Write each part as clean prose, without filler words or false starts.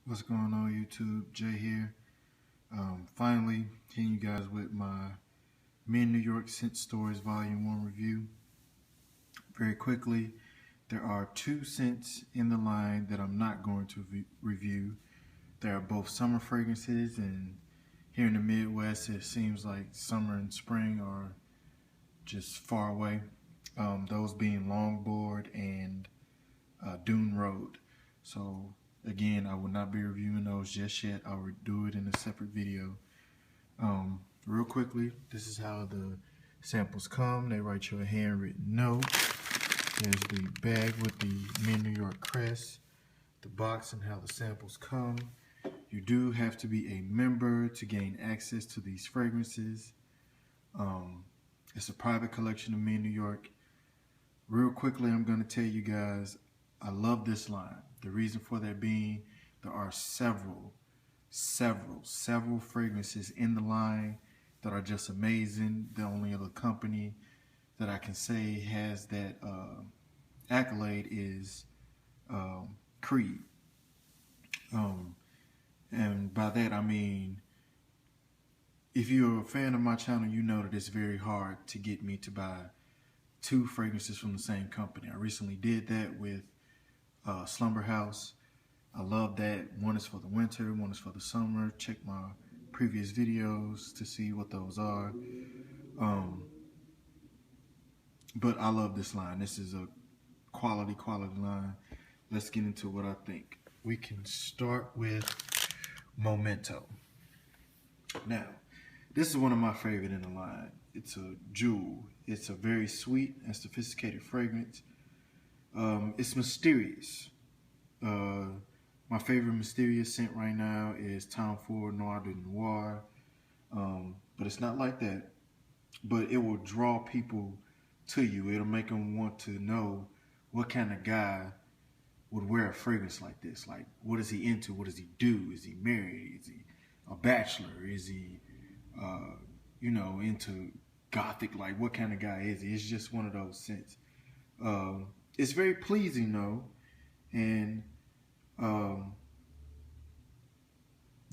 What's going on, YouTube? Jay here. Finally, hitting you guys with my MinNewYork Scent Stores Volume 1 review. Very quickly, there are two scents in the line that I'm not going to review. They are both summer fragrances, and here in the Midwest, it seems like summer and spring are just far away. Those being Longboard and Dune Road. So again, I will not be reviewing those just yet. I'll do it in a separate video. Real quickly, this is how the samples come. They write you a handwritten note. There's the bag with the MinNewYork crest, the box, and how the samples come. You do have to be a member to gain access to these fragrances. It's a private collection of MinNewYork. Real quickly, I'm going to tell you guys, I love this line. The reason for that being, there are several fragrances in the line that are just amazing. The only other company that I can say has that accolade is Creed. And by that I mean, if you're a fan of my channel, you know that it's very hard to get me to buy two fragrances from the same company. I recently did that with Slumber House. I love that. One is for the winter, one is for the summer. Check my previous videos to see what those are. But I love this line. This is a quality line. Let's get into what I think. We can start with Memento. Now, this is one of my favorite in the line. It's a jewel. It's a very sweet and sophisticated fragrance. It's mysterious. My favorite mysterious scent right now is Tom Ford Noir de Noir. But it's not like that. But it will draw people to you. It'll make them want to know what kind of guy would wear a fragrance like this. Like, what is he into? What does he do? Is he married? Is he a bachelor? Is he, into gothic? Like, what kind of guy is he? It's just one of those scents. It's very pleasing though, and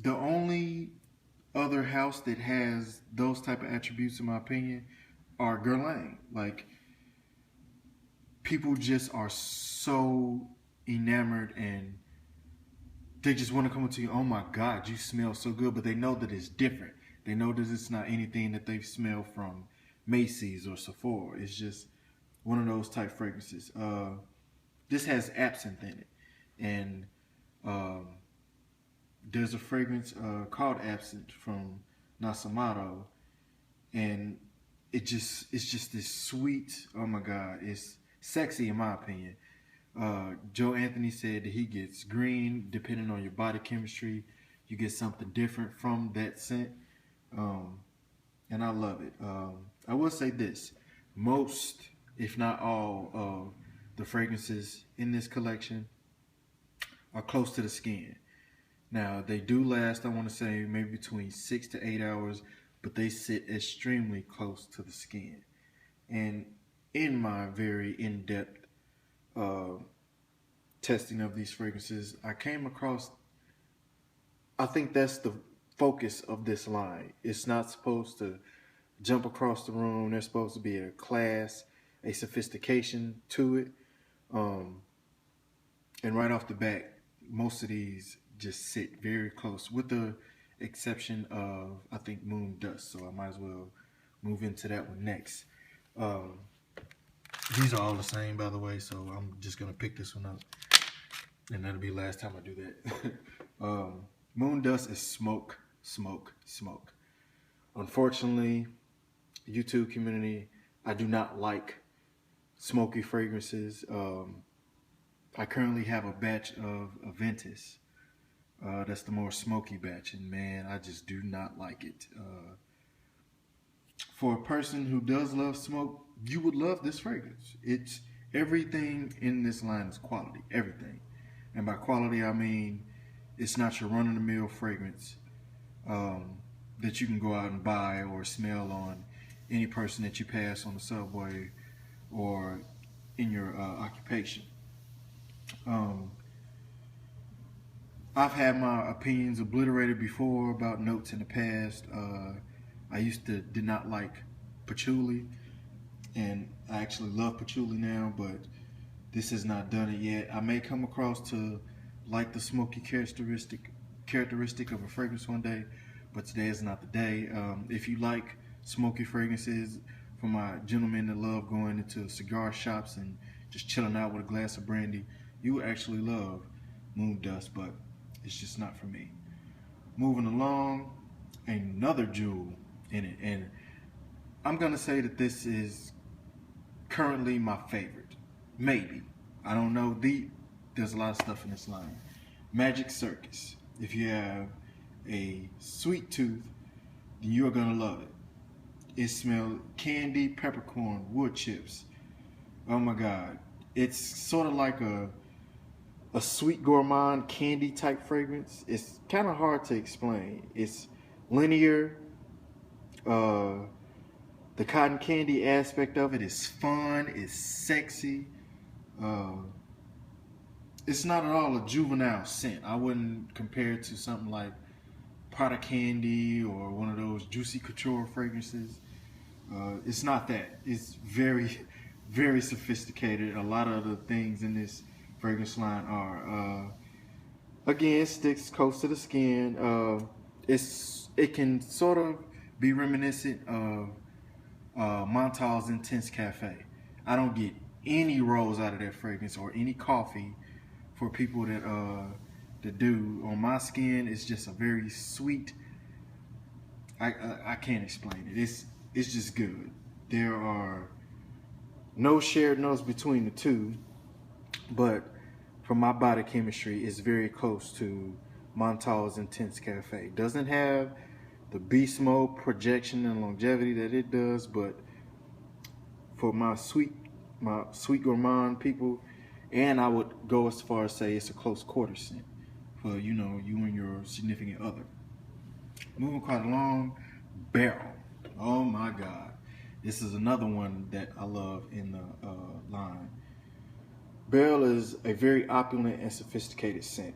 the only other house that has those type of attributes, in my opinion, are Guerlain. Like, people just are so enamored and they just want to come up to you, oh my God, you smell so good, but they know that it's different. They know that it's not anything that they've smelled from Macy's or Sephora. It's just one of those type fragrances. This has absinthe in it, and there's a fragrance called Absinthe from Nasamato, and it's just this sweet, oh my God, it's sexy in my opinion. Joe Anthony said that he gets green depending on your body chemistry. You get something different from that scent, and I love it. I will say this: most, if not all, of the fragrances in this collection are close to the skin. Now, they do last, I want to say, maybe between 6 to 8 hours, but they sit extremely close to the skin. And in my very in-depth testing of these fragrances, I came across, I think that's the focus of this line. It's not supposed to jump across the room. There's supposed to be a class, a sophistication to it. And right off the bat, most of these just sit very close, with the exception of, I think, Moon Dust. So I might as well move into that one next. These are all the same, by the way, so I'm just going to pick this one up, and that'll be the last time I do that. Moon Dust is smoke, smoke, smoke. Unfortunately, YouTube community, I do not like smoky fragrances. I currently have a batch of Aventus. That's the more smoky batch, and man, I just do not like it. For a person who does love smoke, you would love this fragrance. It's everything in this line is quality, everything. And by quality, I mean it's not your run-of-the-mill fragrance that you can go out and buy or smell on any person that you pass on the subway or in your occupation. I've had my opinions obliterated before about notes in the past. I used to did not like patchouli, and I actually love patchouli now, but this has not done it yet. I may come across to like the smoky characteristic of a fragrance one day, but today is not the day. If you like smoky fragrances, for my gentlemen that love going into cigar shops and just chilling out with a glass of brandy, you would actually love Moon Dust, but it's just not for me. Moving along, another jewel in it, and I'm gonna say that this is currently my favorite. Maybe. I don't know. There's a lot of stuff in this line. Magic Circus. If you have a sweet tooth, then you are gonna love it. It smells candy, peppercorn, wood chips. Oh my god. It's sort of like a sweet gourmand candy type fragrance. It's kind of hard to explain. It's linear. The cotton candy aspect of it is fun. It's sexy. Uh, it's not at all a juvenile scent. I wouldn't compare it to something like Prada Candy or one of those Juicy Couture fragrances. It's not that. It's very, very sophisticated. A lot of the things in this fragrance line are, again, sticks close to the skin. It can sort of be reminiscent of Montal's Intense Cafe. I don't get any rose out of that fragrance or any coffee for people that do. On my skin, it's just a very sweet. I can't explain it. It's just good. There are no shared notes between the two, but from my body chemistry, it's very close to Montal's Intense Cafe. Doesn't have the beast mode projection and longevity that it does, but for my sweet gourmand people, and I would go as far as say it's a close quarter scent for you and your significant other. Moving quite along, Barrel. Oh my God, this is another one that I love in the line. Barrel is a very opulent and sophisticated scent.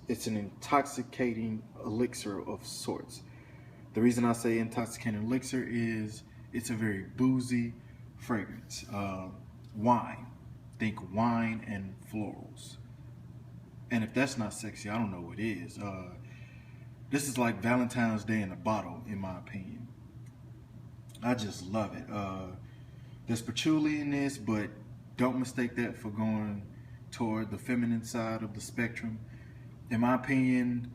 It's an intoxicating elixir of sorts. The reason I say intoxicating elixir is it's a very boozy fragrance. Wine. Think wine and florals. And if that's not sexy, I don't know what is. This is like Valentine's Day in a bottle, in my opinion. I just love it. There's patchouli in this, but don't mistake that for going toward the feminine side of the spectrum. In my opinion,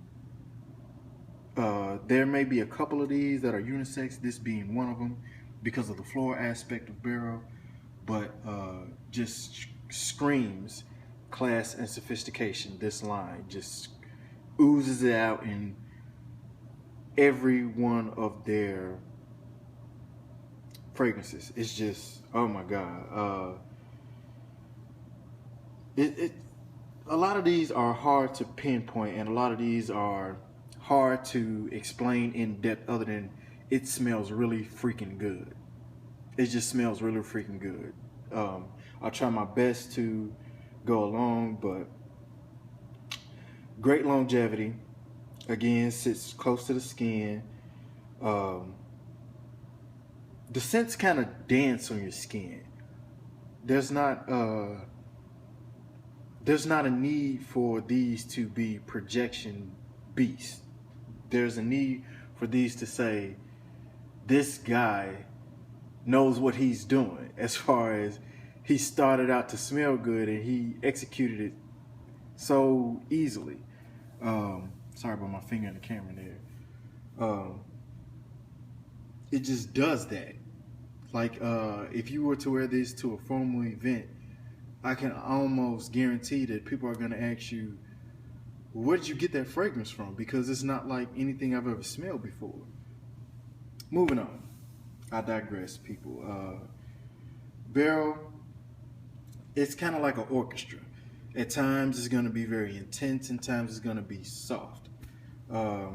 there may be a couple of these that are unisex, this being one of them, because of the floral aspect of Barrel, but just screams class and sophistication. This line just oozes it out in every one of their fragrances. It's just, oh my God. A lot of these are hard to pinpoint, and a lot of these are hard to explain in depth other than it smells really freaking good. It just smells really freaking good. I'll try my best to go along, but great longevity. Again, sits close to the skin. The scents kind of dance on your skin. There's not a need for these to be projection beasts. There's a need for these to say, this guy knows what he's doing, as far as he started out to smell good and he executed it so easily. Sorry about my finger in the camera there. It just does that. Like, if you were to wear this to a formal event, I can almost guarantee that people are going to ask you, where did you get that fragrance from? Because it's not like anything I've ever smelled before. Moving on. I digress, people. Barrel, it's kind of like an orchestra. At times it's going to be very intense, and times it's going to be soft. A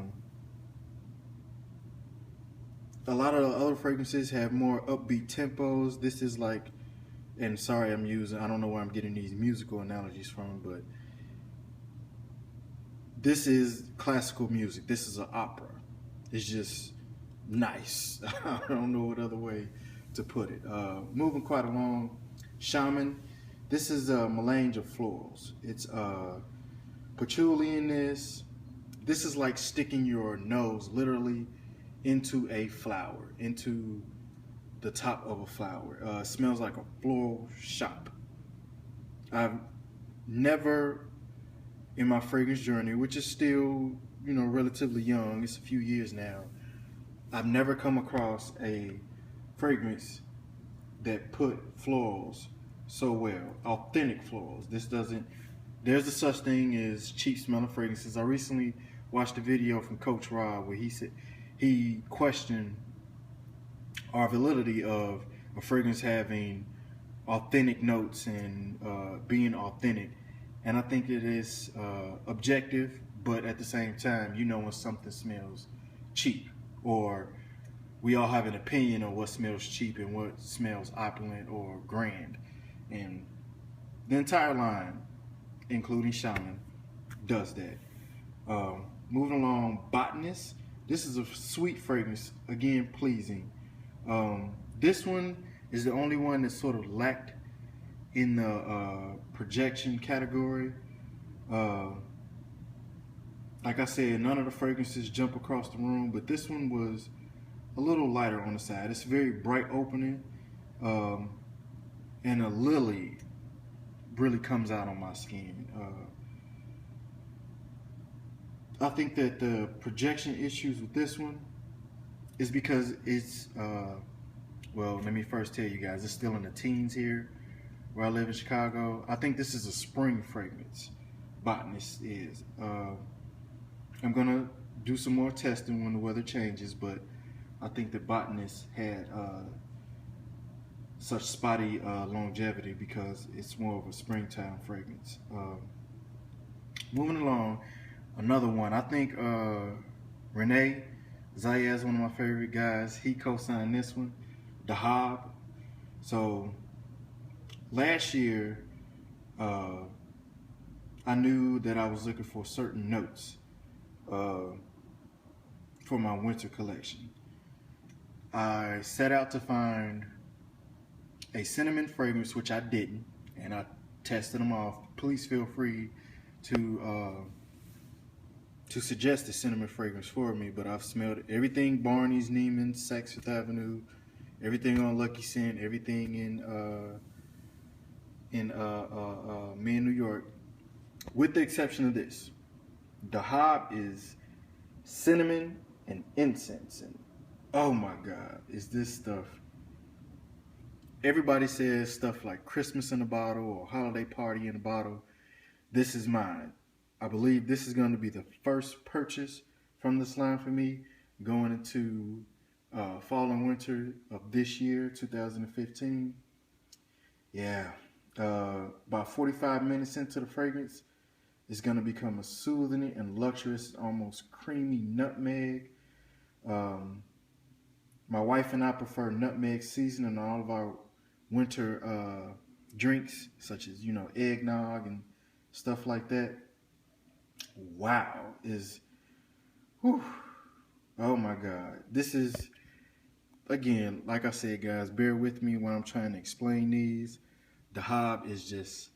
lot of the other fragrances have more upbeat tempos. This is like, and sorry I don't know where I'm getting these musical analogies from, but this is classical music. This is an opera. It's just nice. I don't know what other way to put it. Moving quite along, Shaman. This is a melange of florals. It's patchouli in this. This is like sticking your nose literally into a flower, into the top of a flower. Smells like a floral shop. I've never, in my fragrance journey, which is still, relatively young, it's a few years now, I've never come across a fragrance that put florals so well, authentic florals. There's a such thing as cheap smelling fragrances. I recently watched a video from Coach Rob where he questioned our validity of a fragrance having authentic notes and being authentic. And I think it is objective, but at the same time, when something smells cheap, or we all have an opinion on what smells cheap and what smells opulent or grand. And the entire line, including Shaman, does that. Moving along, Botanist. This is a sweet fragrance, again, pleasing. This one is the only one that sort of lacked in the projection category. Like I said, none of the fragrances jump across the room, but this one was a little lighter on the side. It's very bright opening, and a lily really comes out on my skin. I think that the projection issues with this one is because it's, well, let me first tell you guys, it's still in the teens here where I live in Chicago. I think this is a spring fragrance. Botanist is. I'm gonna do some more testing when the weather changes, but I think that Botanist had such spotty longevity because it's more of a springtime fragrance. Moving along, another one. I think Renee Zayas, one of my favorite guys, he co-signed this one, The Hob. So last year, I knew that I was looking for certain notes for my winter collection. I set out to find a cinnamon fragrance, which I didn't, and I tested them off. Please feel free to suggest a cinnamon fragrance for me, but I've smelled everything Barney's, Neiman's, Saks Fifth Avenue, everything on Lucky Scent, everything in MinNewYork, with the exception of this. The Hob is cinnamon and incense, and oh my God, is this stuff. Everybody says stuff like Christmas in a bottle or holiday party in a bottle. This is mine. I believe this is going to be the first purchase from this line for me going into fall and winter of this year, 2015. Yeah, about 45 minutes into the fragrance, it's going to become a soothing and luxurious, almost creamy nutmeg. My wife and I prefer nutmeg seasoning on all of our winter drinks, such as, eggnog and stuff like that. Wow, whew, oh my God. This is, again, like I said, guys, bear with me when I'm trying to explain these. The Hob is just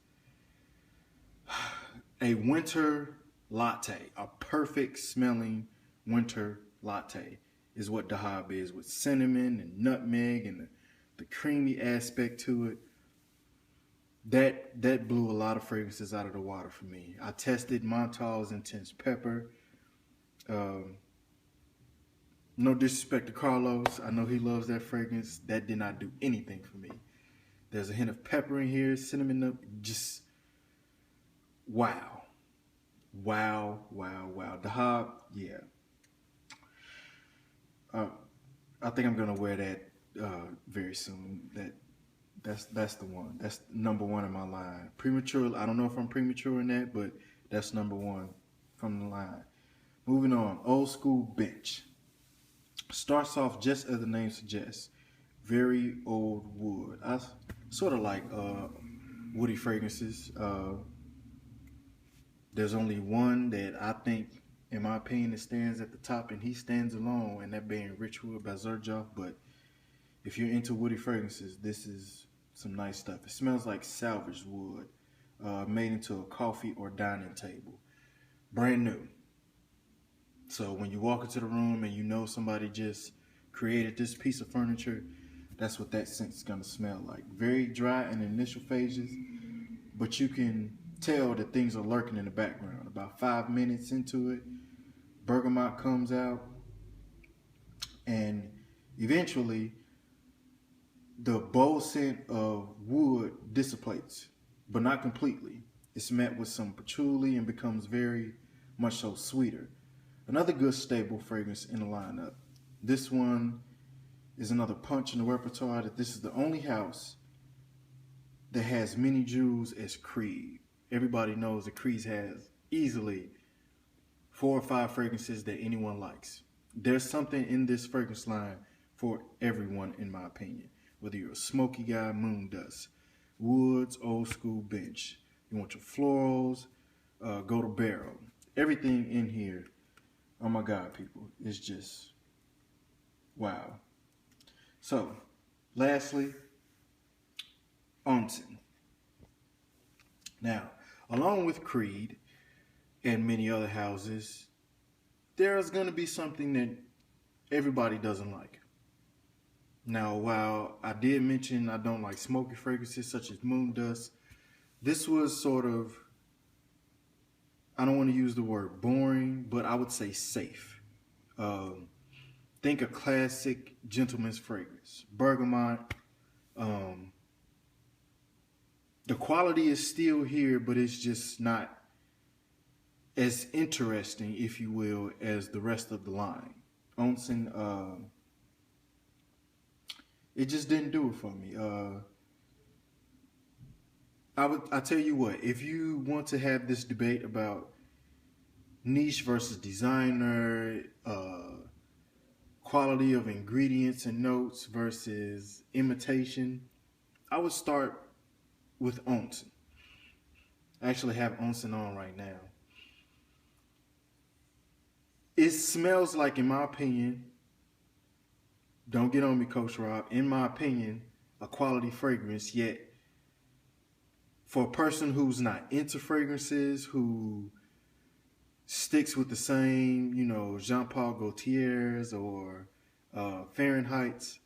a winter latte, a perfect smelling winter latte is what the Hob is, with cinnamon and nutmeg and the creamy aspect to it. That blew a lot of fragrances out of the water for me. I tested Montal's Intense Pepper. No disrespect to Carlos. I know he loves that fragrance. That did not do anything for me. There's a hint of pepper in here, cinnamon, just wow. Wow, wow, wow. The Hob, yeah. I think I'm gonna wear that very soon. That's the one. That's number one in my line. Premature. I don't know if I'm premature in that, but that's number one from the line. Moving on. Old School Bench. Starts off just as the name suggests. Very old wood. I sort of like woody fragrances. There's only one that I think, in my opinion, that stands at the top, and he stands alone, and that being Richwood by Zerjoff. But if you're into woody fragrances, this is some nice stuff. It smells like salvaged wood, made into a coffee or dining table. Brand new. So when you walk into the room and you know somebody just created this piece of furniture, that's what that scent's gonna smell like. Very dry in the initial phases, but you can tell that things are lurking in the background. About 5 minutes into it, bergamot comes out, and eventually the bold scent of wood dissipates, but not completely. It's met with some patchouli and becomes very much so sweeter. Another good stable fragrance in the lineup. This one is another punch in the repertoire that this is the only house that has many jewels as Creed. Everybody knows that Creed has easily 4 or 5 fragrances that anyone likes. There's something in this fragrance line for everyone, in my opinion. Whether you're a smoky guy, moon dust, woods, old school bench. You want your florals, go to barrel. Everything in here, oh my God, people, it's just wow. So, lastly, Onsen. Now, along with Creed and many other houses, there's going to be something that everybody doesn't like. Now, while I did mention I don't like smoky fragrances such as moon dust, this was sort of, I don't want to use the word boring, but I would say safe. Think a classic gentleman's fragrance. Bergamot. The quality is still here, but it's just not as interesting, if you will, as the rest of the line. Onsen, it just didn't do it for me. I tell you what, if you want to have this debate about niche versus designer, quality of ingredients and notes versus imitation, I would start with Onsen. I actually have Onsen on right now. It smells like, in my opinion, don't get on me, Coach Rob, in my opinion, a quality fragrance, yet for a person who's not into fragrances, who sticks with the same, Jean-Paul Gaultier's or Fahrenheit's,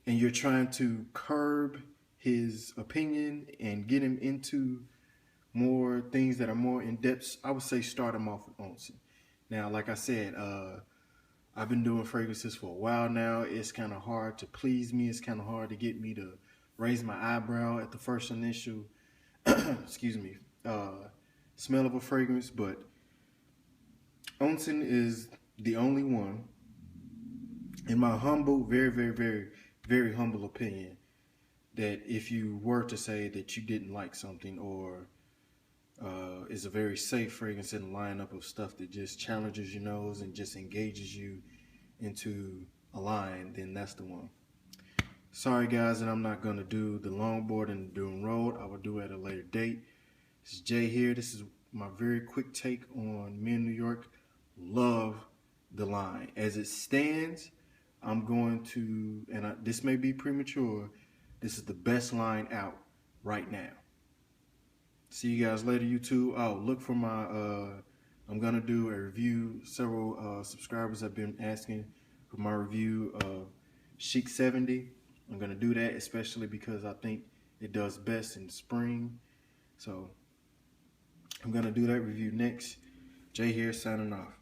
and you're trying to curb his opinion and get him into more things that are more in-depth, I would say start him off with Onsen. Now, like I said, I've been doing fragrances for a while now. It's kind of hard to please me. It's kind of hard to get me to raise my eyebrow at the first initial, excuse me, smell of a fragrance. But Onsen is the only one, in my humble, very, very, very, very humble opinion, that if you were to say that you didn't like something or is a very safe fragrance in the lineup of stuff that just challenges your nose and just engages you into a line, then that's the one. Sorry guys that I'm not going to do the longboard and the Dune Road. I will do it at a later date. This is Jay here. This is my very quick take on MinNewYork. Love the line. As it stands, I'm going to, and this may be premature, this is the best line out right now. See you guys later, YouTube. Oh, look for my, I'm going to do a review. Several subscribers have been asking for my review of Chic 70. I'm going to do that, especially because I think it does best in spring. So I'm going to do that review next. Jay here, signing off.